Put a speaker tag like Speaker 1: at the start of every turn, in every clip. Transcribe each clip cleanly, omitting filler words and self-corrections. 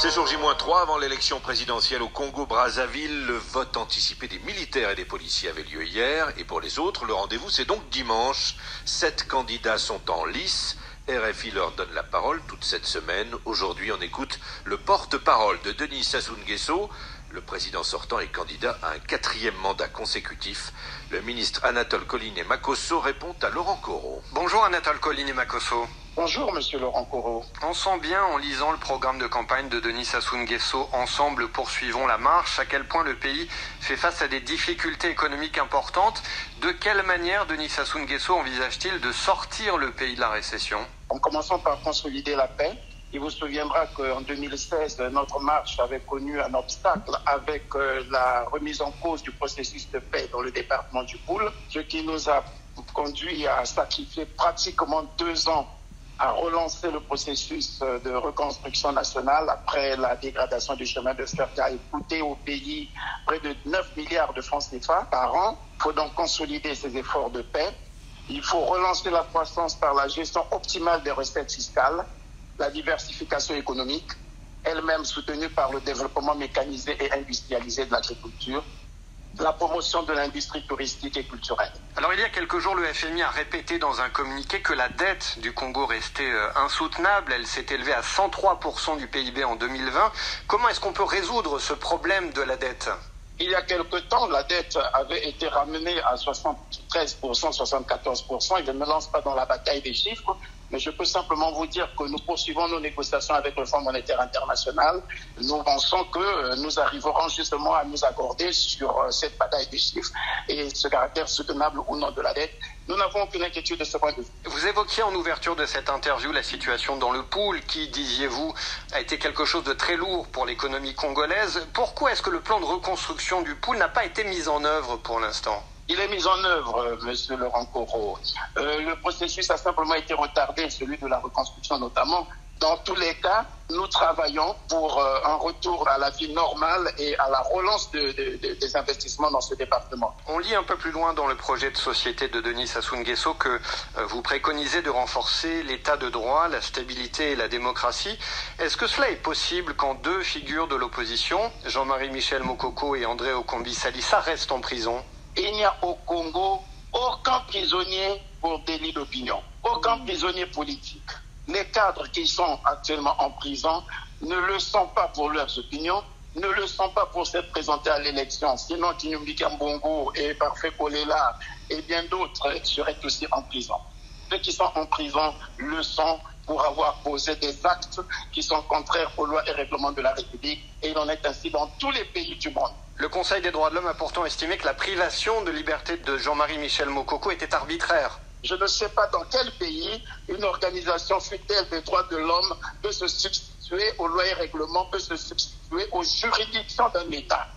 Speaker 1: C'est jour J-3 avant l'élection présidentielle au Congo-Brazzaville. Le vote anticipé des militaires et des policiers avait lieu hier. Et pour les autres, le rendez-vous c'est donc dimanche. 7 candidats sont en lice. RFI leur donne la parole toute cette semaine. Aujourd'hui, on écoute le porte-parole de Denis Sassou Nguesso. Le président sortant est candidat à un 4e mandat consécutif. Le ministre Anatole Collinet-Makosso répond à Laurent Corot.
Speaker 2: Bonjour Anatole Collinet-Makosso.
Speaker 3: Bonjour Monsieur Laurent Corot.
Speaker 2: On sent bien en lisant le programme de campagne de Denis Sassou Nguesso, Ensemble poursuivons la marche, à quel point le pays fait face à des difficultés économiques importantes. De quelle manière Denis Sassou Nguesso envisage-t-il de sortir le pays de la récession?
Speaker 3: En commençant par consolider la paix. Il vous souviendra qu'en 2016, notre marche avait connu un obstacle avec la remise en cause du processus de paix dans le département du Poul, ce qui nous a conduit à sacrifier pratiquement 2 ans à relancer le processus de reconstruction nationale après la dégradation du chemin de fer qui a coûté au pays près de 9 milliards de francs CFA par an. Il faut donc consolider ces efforts de paix. Il faut relancer la croissance par la gestion optimale des recettes fiscales, la diversification économique, elle-même soutenue par le développement mécanisé et industrialisé de l'agriculture, la promotion de l'industrie touristique et culturelle.
Speaker 2: Alors il y a quelques jours, le FMI a répété dans un communiqué que la dette du Congo restait insoutenable. Elle s'est élevée à 103% du PIB en 2020. Comment est-ce qu'on peut résoudre ce problème de la dette ?
Speaker 3: Il y a quelque temps, la dette avait été ramenée à 73%, 74%. Je ne me lance pas dans la bataille des chiffres, mais je peux simplement vous dire que nous poursuivons nos négociations avec le Fonds monétaire international. Nous pensons que nous arriverons justement à nous accorder sur cette bataille des chiffres et ce caractère soutenable ou non de la dette. Nous n'avons aucune inquiétude de ce point de vue.
Speaker 2: Vous évoquiez en ouverture de cette interview la situation dans le Poul qui, disiez-vous, a été quelque chose de très lourd pour l'économie congolaise. Pourquoi est-ce que le plan de reconstruction du Poul n'a pas été mis en œuvre pour l'instant ?
Speaker 3: Il est mis en œuvre, Monsieur Laurent Corot. Le processus a simplement été retardé, celui de la reconstruction notamment. Dans tous les cas, nous travaillons pour un retour à la vie normale et à la relance des investissements dans ce département.
Speaker 2: On lit un peu plus loin dans le projet de société de Denis Sassou Nguesso que vous préconisez de renforcer l'état de droit, la stabilité et la démocratie. Est-ce que cela est possible quand 2 figures de l'opposition, Jean-Marie Michel Mokoko et André Okombi Salissa, restent en prison ?
Speaker 3: Il n'y a au Congo aucun prisonnier pour délit d'opinion, aucun prisonnier politique. Les cadres qui sont actuellement en prison ne le sont pas pour leurs opinions, ne le sont pas pour s'être présentés à l'élection. Sinon, Kinyumbi Kambongo et Parfait Kolela et bien d'autres seraient aussi en prison. Ceux qui sont en prison le sont pour avoir posé des actes qui sont contraires aux lois et règlements de la République. Et il en est ainsi dans tous les pays du monde.
Speaker 2: Le Conseil des droits de l'homme a pourtant estimé que la privation de liberté de Jean-Marie Michel Mokoko était arbitraire.
Speaker 3: Je ne sais pas dans quel pays une organisation fidèle des droits de l'homme peut se substituer aux lois et règlements, peut se substituer aux juridictions d'un État.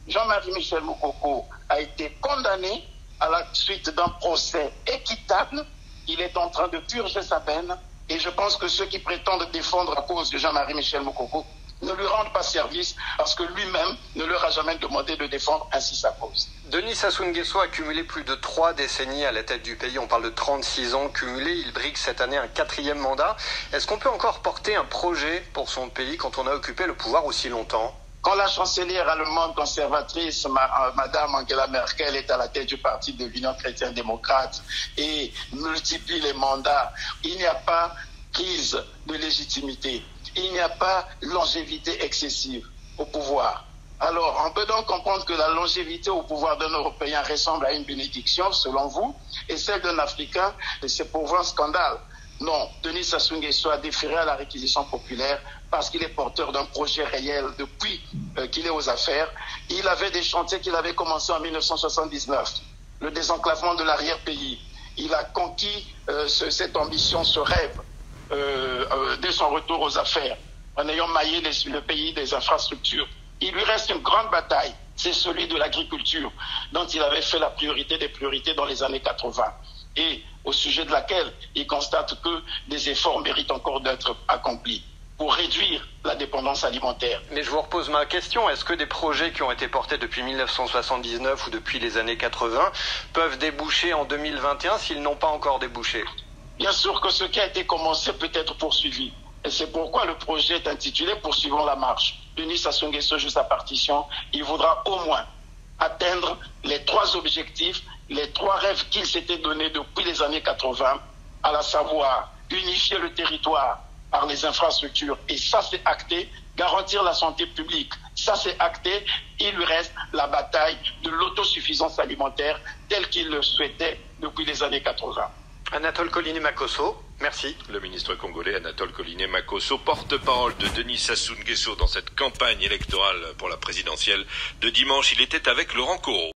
Speaker 3: Jean-Marie Michel Mokoko a été condamné à la suite d'un procès équitable. Il est en train de purger sa peine et je pense que ceux qui prétendent défendre la cause de Jean-Marie Michel Mokoko ne lui rendent pas service parce que lui-même ne leur a jamais demandé de défendre ainsi sa cause.
Speaker 2: Denis Sassou Nguesso a cumulé plus de 3 décennies à la tête du pays. On parle de 36 ans cumulés. Il brigue cette année un 4e mandat. Est-ce qu'on peut encore porter un projet pour son pays quand on a occupé le pouvoir aussi longtemps ?
Speaker 3: Quand la chancelière allemande conservatrice, Madame Angela Merkel, est à la tête du parti de l'Union chrétienne-démocrate et multiplie les mandats, il n'y a pas crise de légitimité. Il n'y a pas longévité excessive au pouvoir. Alors, on peut donc comprendre que la longévité au pouvoir d'un Européen ressemble à une bénédiction, selon vous, et celle d'un Africain, c'est pour vous un scandale. Non, Denis Sassou Nguesso a déféré à la réquisition populaire parce qu'il est porteur d'un projet réel depuis qu'il est aux affaires. Il avait des chantiers qu'il avait commencés en 1979, le désenclavement de l'arrière-pays. Il a conquis cette ambition, ce rêve, dès son retour aux affaires, en ayant maillé le pays des infrastructures. Il lui reste une grande bataille, c'est celui de l'agriculture, dont il avait fait la priorité des priorités dans les années 80, et au sujet de laquelle il constate que des efforts méritent encore d'être accomplis pour réduire la dépendance alimentaire.
Speaker 2: Mais je vous repose ma question, est-ce que des projets qui ont été portés depuis 1979 ou depuis les années 80 peuvent déboucher en 2021 s'ils n'ont pas encore débouché ?
Speaker 3: Bien sûr que ce qui a été commencé peut être poursuivi. Et c'est pourquoi le projet est intitulé Poursuivons la marche. Denis Sassou Nguesso, jusqu'à sa partition, il voudra au moins atteindre les 3 objectifs, les 3 rêves qu'il s'était donnés depuis les années 80, à savoir unifier le territoire par les infrastructures, et ça c'est acté, garantir la santé publique, ça c'est acté, il lui reste la bataille de l'autosuffisance alimentaire telle qu'il le souhaitait depuis les années 80.
Speaker 2: Anatole Collinet-Makosso, merci.
Speaker 1: Le ministre congolais Anatole Collinet-Makosso, porte-parole de Denis Sassou Nguesso dans cette campagne électorale pour la présidentielle de dimanche. Il était avec Laurent Corot.